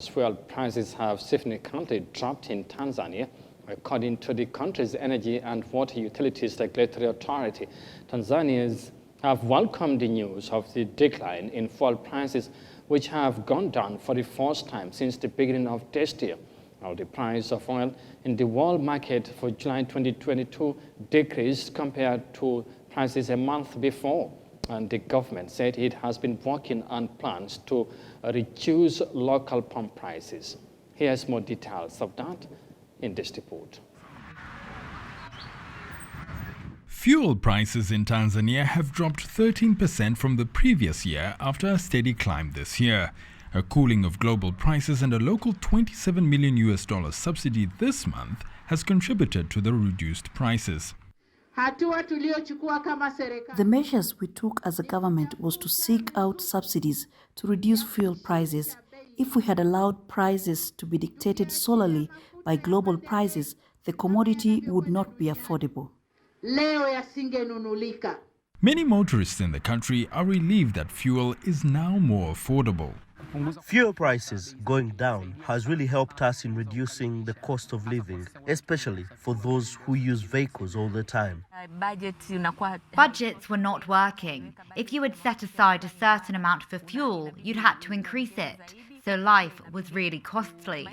Fuel prices have significantly dropped in Tanzania, according to the country's Energy and Water Utilities Regulatory Authority. Tanzanians have welcomed the news of the decline in fuel prices, which have gone down for the first time since the beginning of this year. Now, the price of oil in the world market for July 2022 decreased compared to prices a month before, and the government said it has been working on plans to reduce local pump prices. Here's more details of that in this report. Fuel prices in Tanzania have dropped 13% from the previous year after a steady climb this year. A cooling of global prices and a local $27 million subsidy this month has contributed to the reduced prices. The measures we took as a government was to seek out subsidies to reduce fuel prices. If we had allowed prices to be dictated solely by global prices, the commodity would not be affordable. Many motorists in the country are relieved that fuel is now more affordable. Fuel prices going down has really helped us in reducing the cost of living, especially for those who use vehicles all the time. Budgets were not working. If you had set aside a certain amount for fuel, you'd had to increase it. So life was really costly.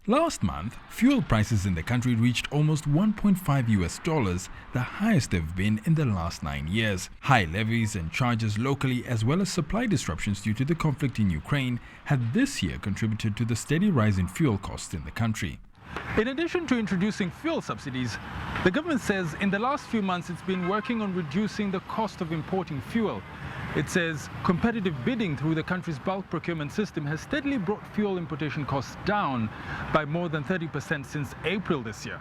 Last month, fuel prices in the country reached almost $1.5, the highest they've been in the last 9 years. High levies and charges locally, as well as supply disruptions due to the conflict in Ukraine, had this year contributed to the steady rise in fuel costs in the country. In addition to introducing fuel subsidies, the government says in the last few months it's been working on reducing the cost of importing fuel. It says competitive bidding through the country's bulk procurement system has steadily brought fuel importation costs down by more than 30% since April this year.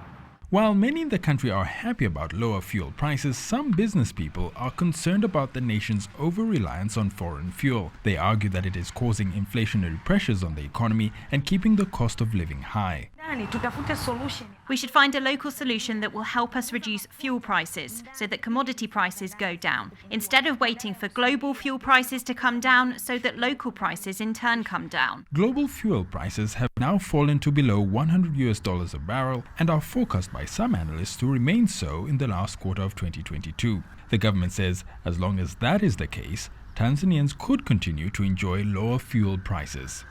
While many in the country are happy about lower fuel prices, some business people are concerned about the nation's over-reliance on foreign fuel. They argue that it is causing inflationary pressures on the economy and keeping the cost of living high. We should find a local solution that will help us reduce fuel prices so that commodity prices go down, instead of waiting for global fuel prices to come down so that local prices in turn come down. Global fuel prices have now fallen to below $100 a barrel and are forecast by some analysts to remain so in the last quarter of 2022. The government says as long as that is the case, Tanzanians could continue to enjoy lower fuel prices.